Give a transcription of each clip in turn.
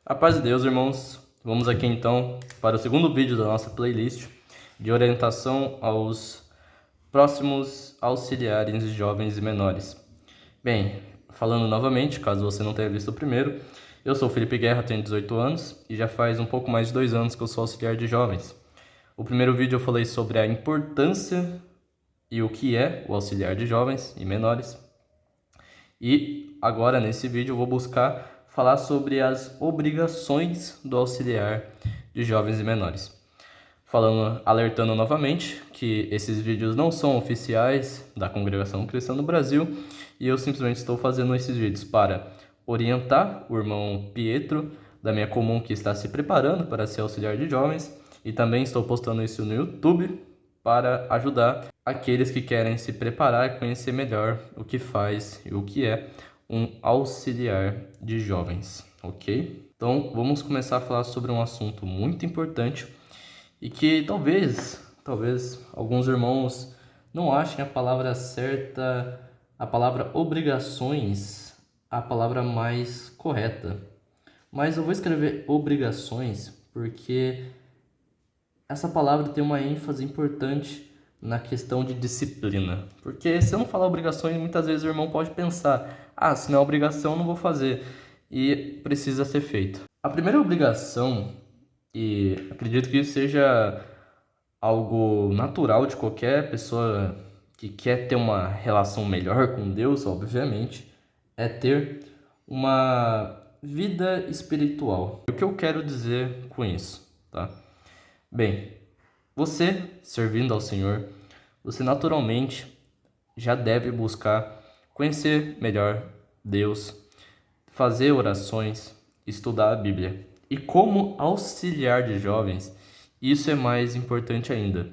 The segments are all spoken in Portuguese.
A paz de Deus, irmãos. Vamos aqui então para o segundo vídeo da nossa playlist de orientação aos próximos auxiliares de jovens e menores. Bem, falando novamente, caso você não tenha visto o primeiro, eu sou Felipe Guerra, tenho 18 anos e já faz um pouco mais de 2 anos que eu sou auxiliar de jovens. O primeiro vídeo eu falei sobre a importância e o que é o auxiliar de jovens e menores. E agora nesse vídeo eu vou buscar falar sobre as obrigações do auxiliar de jovens e menores. Alertando novamente que esses vídeos não são oficiais da Congregação Cristã no Brasil e eu simplesmente estou fazendo esses vídeos para orientar o irmão Pietro da minha comum que está se preparando para ser auxiliar de jovens e também estou postando isso no YouTube para ajudar aqueles que querem se preparar e conhecer melhor o que faz e o que é um auxiliar de jovens, ok? Então vamos começar a falar sobre um assunto muito importante e que talvez alguns irmãos não achem a palavra certa, a palavra obrigações, a palavra mais correta. Mas eu vou escrever obrigações porque essa palavra tem uma ênfase importante na questão de disciplina. Porque se eu não falar obrigações, muitas vezes o irmão pode pensar: ah, se não é obrigação, eu não vou fazer. E precisa ser feito. A primeira obrigação, e acredito que isso seja algo natural de qualquer pessoa que quer ter uma relação melhor com Deus, obviamente, é ter uma vida espiritual. O que eu quero dizer com isso, tá? Bem, você servindo ao Senhor, você naturalmente já deve buscar conhecer melhor Deus, fazer orações, estudar a Bíblia. E como auxiliar de jovens, isso é mais importante ainda.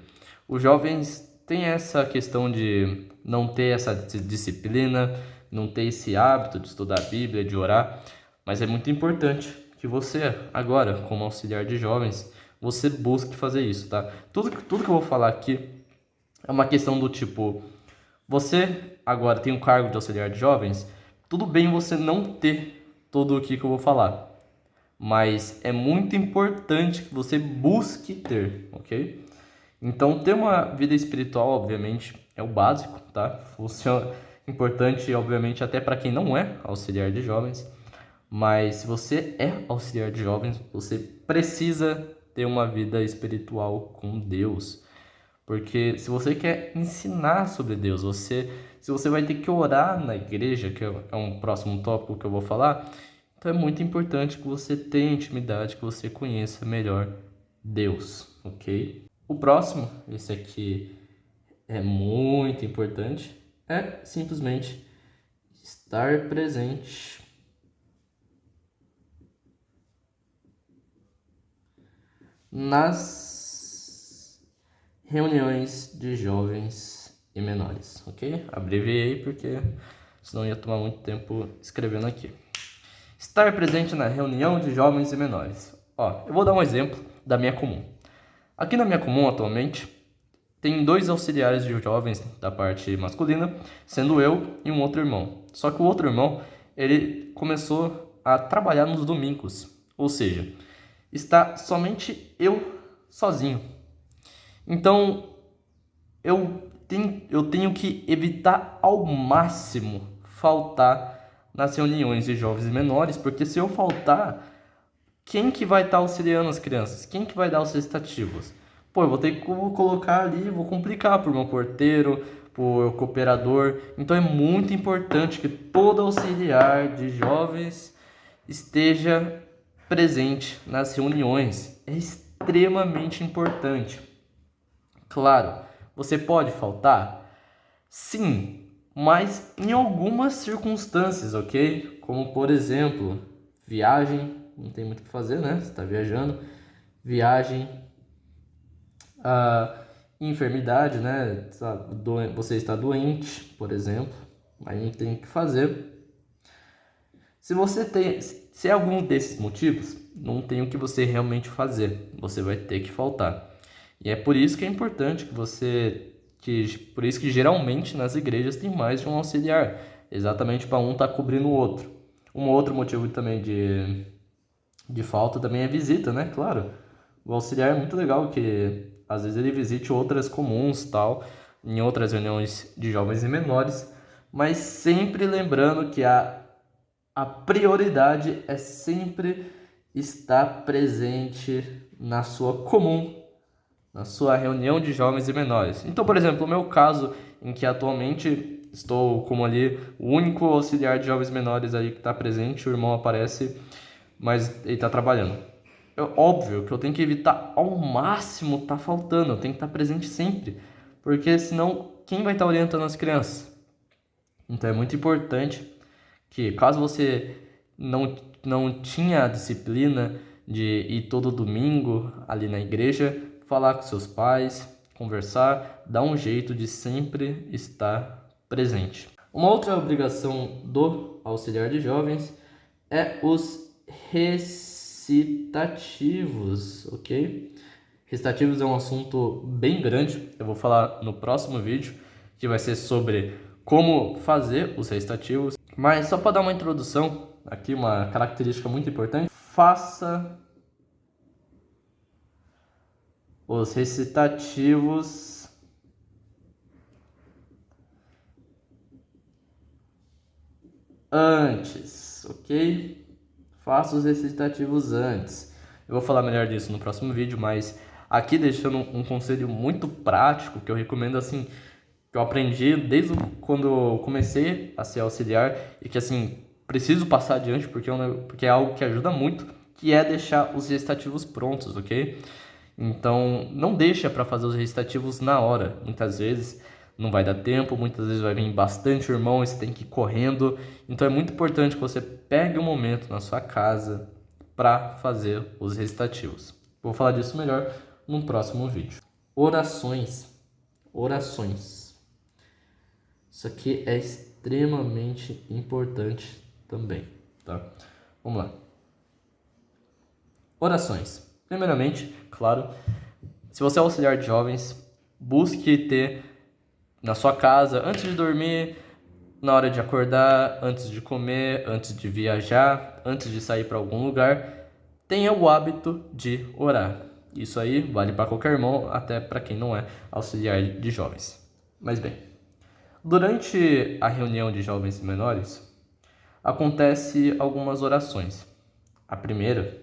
Os jovens têm essa questão de não ter essa disciplina, não ter esse hábito de estudar a Bíblia, de orar, mas é muito importante que você, agora, como auxiliar de jovens, você busque fazer isso, tá? Tudo que eu vou falar aqui é uma questão do tipo, você agora tem um cargo de auxiliar de jovens, tudo bem você não ter tudo o que eu vou falar, mas é muito importante que você busque ter, ok? Então, ter uma vida espiritual, obviamente, é o básico, tá? Funciona importante, obviamente, até para quem não é auxiliar de jovens, mas se você é auxiliar de jovens, você precisa ter uma vida espiritual com Deus. Porque se você quer ensinar sobre Deus, se você vai ter que orar na igreja, que é um próximo tópico que eu vou falar, então é muito importante que você tenha intimidade, que você conheça melhor Deus, ok? O próximo, esse aqui é muito importante, é simplesmente estar presente nas reuniões de jovens e menores, ok? Abreviei porque senão ia tomar muito tempo escrevendo aqui. Estar presente na reunião de jovens e menores. Ó, eu vou dar um exemplo da minha comum. Aqui na minha comum atualmente tem 2 auxiliares de jovens da parte masculina, sendo eu e um outro irmão. Só que o outro irmão, ele começou a trabalhar nos domingos, ou seja, está somente eu sozinho. Então, eu tenho que evitar ao máximo faltar nas reuniões de jovens e menores, porque se eu faltar, quem que vai estar auxiliando as crianças? Quem que vai dar os recitativos? Pô, eu vou ter que colocar ali, vou complicar por meu porteiro, por cooperador. Então é muito importante que todo auxiliar de jovens esteja presente nas reuniões. É extremamente importante. Claro, você pode faltar? Sim, mas em algumas circunstâncias, ok? Como por exemplo, viagem, não tem muito o que fazer, né? Você está viajando. Viagem, a enfermidade, né? Você está doente, por exemplo, aí não tem o que fazer. Se é algum desses motivos, não tem o que você realmente fazer, você vai ter que faltar. E é por isso que é importante por isso que geralmente nas igrejas tem mais de um auxiliar, exatamente para um estar cobrindo o outro. Um outro motivo também de falta também é visita, né? Claro. O auxiliar é muito legal que às vezes ele visite outras comuns, tal, em outras reuniões de jovens e menores, mas sempre lembrando que a prioridade é sempre estar presente na sua comum, na sua reunião de jovens e menores. Então, por exemplo, o meu caso, em que atualmente estou como ali o único auxiliar de jovens menores aí que está presente, o irmão aparece, mas ele está trabalhando. É óbvio que eu tenho que evitar ao máximo estar faltando, eu tenho que estar presente sempre, porque senão quem vai estar orientando as crianças? Então é muito importante que caso você não tinha a disciplina de ir todo domingo ali na igreja, falar com seus pais, conversar, dar um jeito de sempre estar presente. Uma outra obrigação do auxiliar de jovens é os recitativos, ok? Recitativos é um assunto bem grande, eu vou falar no próximo vídeo, que vai ser sobre como fazer os recitativos. Mas só para dar uma introdução, aqui uma característica muito importante, faça os recitativos antes, ok? Faça os recitativos antes. Eu vou falar melhor disso no próximo vídeo, mas aqui deixando um conselho muito prático que eu recomendo assim, que eu aprendi desde quando eu comecei a ser auxiliar e que assim preciso passar adiante porque é algo que ajuda muito, que é deixar os recitativos prontos, ok? Então não deixa para fazer os recitativos na hora. Muitas vezes não vai dar tempo, muitas vezes vai vir bastante irmão e você tem que ir correndo. Então é muito importante que você pegue um momento na sua casa para fazer os recitativos. Vou falar disso melhor no próximo vídeo. Orações. Orações. Isso aqui é extremamente importante também, tá? Vamos lá. Orações. Primeiramente, claro, se você é auxiliar de jovens, busque ter na sua casa, antes de dormir, na hora de acordar, antes de comer, antes de viajar, antes de sair para algum lugar, tenha o hábito de orar. Isso aí vale para qualquer irmão, até para quem não é auxiliar de jovens. Mas bem, durante a reunião de jovens e menores, acontece algumas orações. A primeira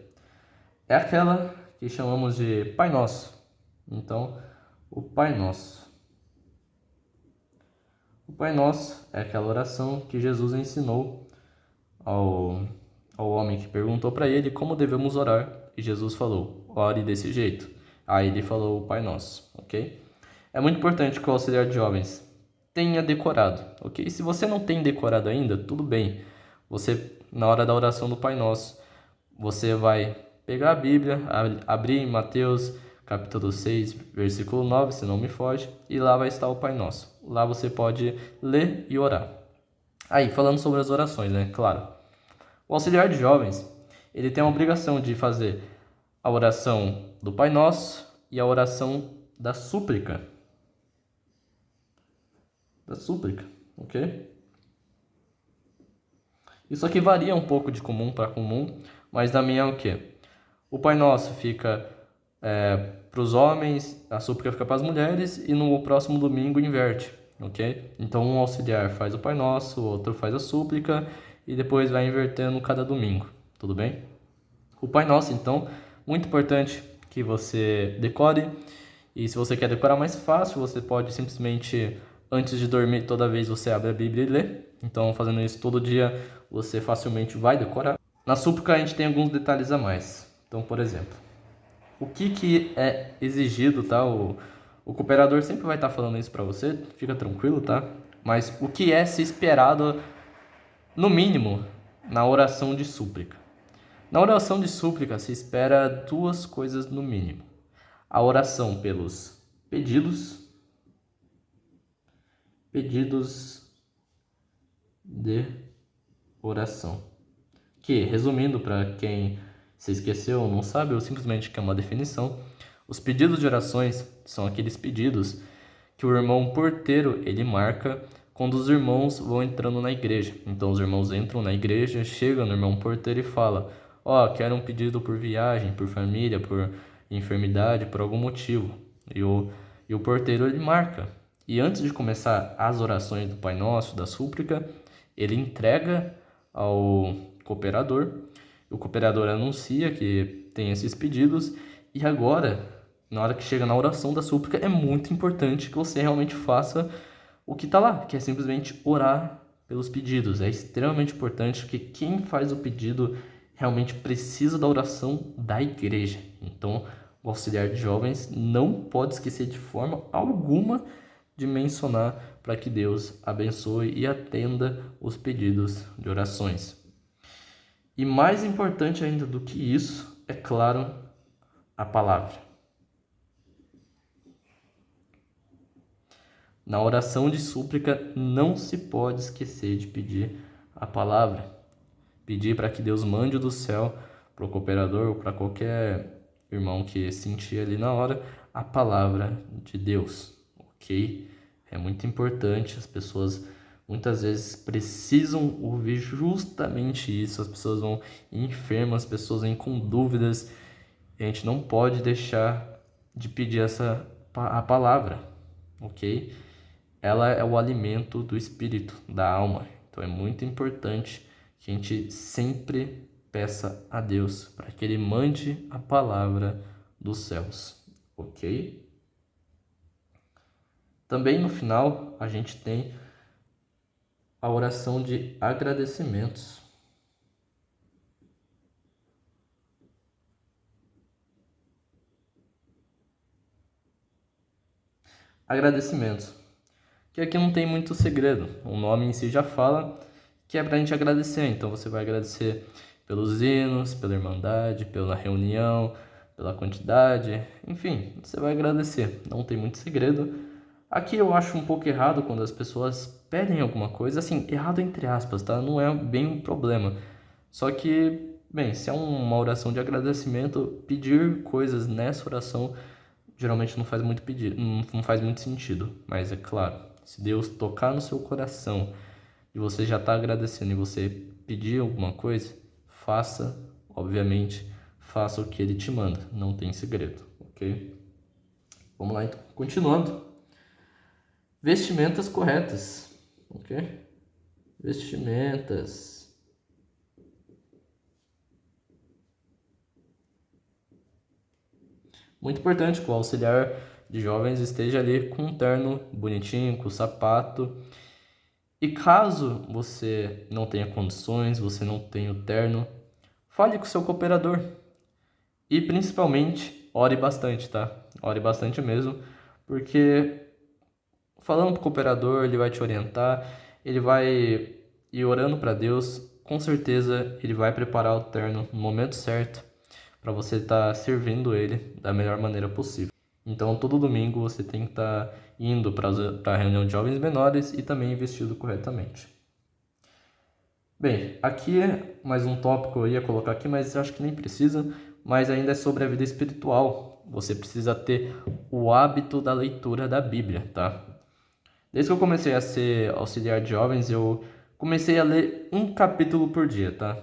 é aquela que chamamos de Pai Nosso. Então, o Pai Nosso. O Pai Nosso é aquela oração que Jesus ensinou ao homem que perguntou para ele como devemos orar. E Jesus falou, ore desse jeito. Aí ele falou o Pai Nosso, ok? É muito importante que o auxiliar de jovens tenha decorado, ok? Se você não tem decorado ainda, tudo bem. Você, na hora da oração do Pai Nosso, você vai pegar a Bíblia, abrir em Mateus capítulo 6, versículo 9, se não me foge, e lá vai estar o Pai Nosso. Lá você pode ler e orar. Aí, falando sobre as orações, né? Claro. O auxiliar de jovens, ele tem a obrigação de fazer a oração do Pai Nosso e a oração da súplica. Da súplica, ok? Isso aqui varia um pouco de comum para comum, mas na minha é o quê? O Pai Nosso fica para os homens, a súplica fica para as mulheres e no próximo domingo inverte, ok? Então um auxiliar faz o Pai Nosso, o outro faz a súplica e depois vai invertendo cada domingo, tudo bem? O Pai Nosso, então, muito importante que você decore e se você quer decorar mais fácil, você pode simplesmente, antes de dormir, toda vez você abre a Bíblia e lê. Então, fazendo isso todo dia, você facilmente vai decorar. Na súplica, a gente tem alguns detalhes a mais. Então, por exemplo, o que é exigido, tá? O cooperador sempre vai estar falando isso para você, fica tranquilo, tá? Mas o que é se esperado, no mínimo, na oração de súplica? Na oração de súplica se espera duas coisas no mínimo. A oração pelos pedidos de oração. Que, resumindo para quem se esqueceu ou não sabe, ou simplesmente quer uma definição, os pedidos de orações são aqueles pedidos que o irmão porteiro ele marca quando os irmãos vão entrando na igreja. Então os irmãos entram na igreja, chegam no irmão porteiro e fala: ó, quero um pedido por viagem, por família, por enfermidade, por algum motivo. E o porteiro ele marca. E antes de começar as orações do Pai Nosso, da súplica, ele entrega ao cooperador. O cooperador anuncia que tem esses pedidos. E agora, na hora que chega na oração da súplica, é muito importante que você realmente faça o que está lá, que é simplesmente orar pelos pedidos. É extremamente importante que quem faz o pedido realmente precisa da oração da igreja. Então, o auxiliar de jovens não pode esquecer de forma alguma de mencionar para que Deus abençoe e atenda os pedidos de orações. E mais importante ainda do que isso, é claro, a palavra. Na oração de súplica não se pode esquecer de pedir a palavra. Pedir para que Deus mande do céu para o cooperador ou para qualquer irmão que sentir ali na hora a palavra de Deus, ok? É muito importante, as pessoas muitas vezes precisam ouvir justamente isso, as pessoas vão enfermas, as pessoas vêm com dúvidas, e a gente não pode deixar de pedir a palavra, ok? Ela é o alimento do espírito, da alma, então é muito importante que a gente sempre peça a Deus para que Ele mande a palavra dos céus, ok? Também no final a gente tem a oração de agradecimentos. Agradecimentos, que aqui não tem muito segredo, o nome em si já fala que é para a gente agradecer, então você vai agradecer pelos hinos, pela irmandade, pela reunião, pela quantidade, enfim, você vai agradecer, não tem muito segredo. Aqui eu acho um pouco errado quando as pessoas pedem alguma coisa, assim, errado entre aspas, tá? Não é bem um problema. Só que, bem, se é uma oração de agradecimento, pedir coisas nessa oração geralmente não faz muito pedido, não faz muito sentido. Mas é claro, se Deus tocar no seu coração e você já está agradecendo e você pedir alguma coisa, faça, obviamente, faça o que Ele te manda. Não tem segredo, ok? Vamos lá então. Continuando. Vestimentas corretas, ok? Vestimentas. Muito importante que o auxiliar de jovens esteja ali com um terno bonitinho, com sapato. E caso você não tenha condições, você não tenha o terno, fale com o seu cooperador. E principalmente, ore bastante, tá? Ore bastante mesmo, porque falando pro cooperador, ele vai te orientar, ele vai ir orando para Deus, com certeza ele vai preparar o terno no momento certo para você estar servindo ele da melhor maneira possível. Então, todo domingo você tem que estar indo para a reunião de jovens menores e também vestido corretamente. Bem, aqui é mais um tópico eu ia colocar aqui, mas acho que nem precisa, mas ainda é sobre a vida espiritual. Você precisa ter o hábito da leitura da Bíblia, tá? Desde que eu comecei a ser auxiliar de jovens, eu comecei a ler um capítulo por dia, tá?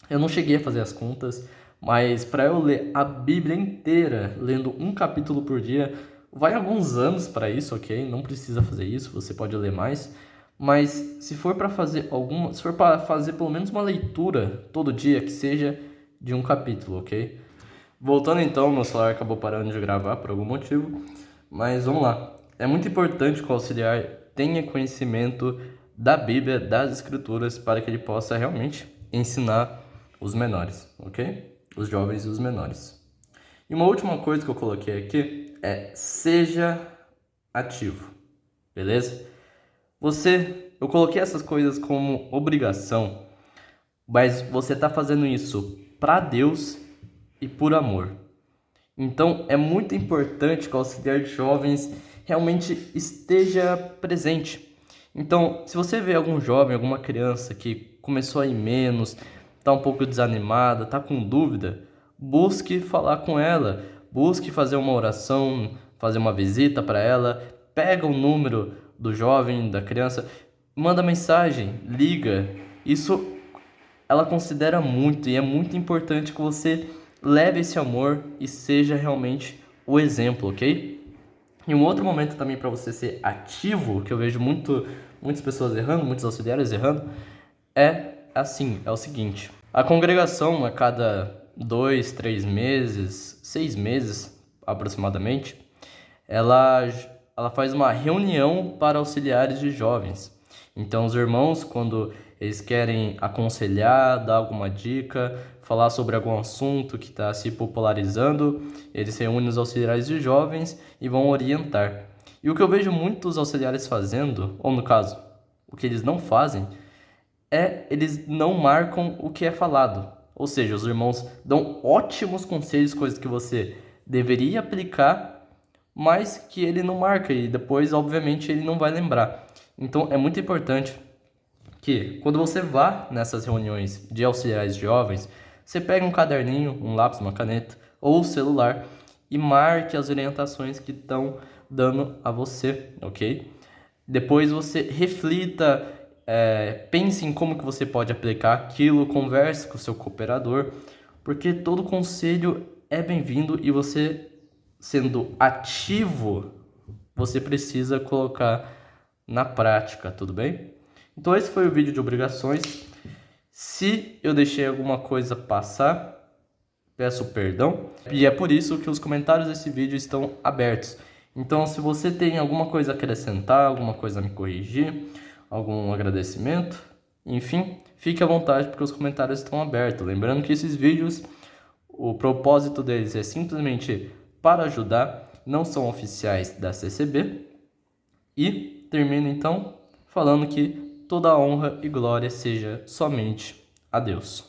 Eu não cheguei a fazer as contas, mas para eu ler a Bíblia inteira, lendo um capítulo por dia, vai alguns anos para isso, ok? Não precisa fazer isso, você pode ler mais. Mas se for para fazer pelo menos uma leitura todo dia, que seja de um capítulo, ok? Voltando então, meu celular acabou parando de gravar por algum motivo, mas vamos lá. É muito importante que o auxiliar tenha conhecimento da Bíblia, das Escrituras, para que ele possa realmente ensinar os menores, ok? Os jovens e os menores. E uma última coisa que eu coloquei aqui é seja ativo, beleza? Eu coloquei essas coisas como obrigação, mas você está fazendo isso para Deus e por amor. Então é muito importante que o auxiliar de jovens realmente esteja presente. Então, se você vê algum jovem, alguma criança que começou a ir menos, está um pouco desanimada, está com dúvida, busque falar com ela, busque fazer uma oração, fazer uma visita para ela, pega o número do jovem, da criança, manda mensagem, liga. Isso ela considera muito e é muito importante que você leve esse amor e seja realmente o exemplo, ok? E um outro momento também para você ser ativo, que eu vejo muitas pessoas errando, muitos auxiliares errando, é o seguinte: a congregação, a cada 2, 3 meses, 6 meses aproximadamente, ela, ela faz uma reunião para auxiliares de jovens. Então, os irmãos, quando eles querem aconselhar, dar alguma dica, falar sobre algum assunto que está se popularizando, eles reúnem os auxiliares de jovens e vão orientar. E o que eu vejo muitos auxiliares fazendo, ou no caso, o que eles não fazem, eles não marcam o que é falado. Ou seja, os irmãos dão ótimos conselhos, coisas que você deveria aplicar, mas que ele não marca e depois, obviamente, ele não vai lembrar. Então, é muito importante que, quando você vá nessas reuniões de auxiliares de jovens, você pega um caderninho, um lápis, uma caneta ou o celular e marque as orientações que estão dando a você, ok? Depois você reflita, pense em como que você pode aplicar aquilo, converse com o seu cooperador, porque todo conselho é bem-vindo e você, sendo ativo, você precisa colocar na prática, tudo bem? Então esse foi o vídeo de obrigações. Se eu deixei alguma coisa passar, peço perdão. E é por isso que os comentários desse vídeo estão abertos. Então, se você tem alguma coisa a acrescentar, alguma coisa a me corrigir, algum agradecimento, enfim, fique à vontade porque os comentários estão abertos. Lembrando que esses vídeos, o propósito deles é simplesmente para ajudar, não são oficiais da CCB. E termino então falando que toda a honra e glória seja somente a Deus.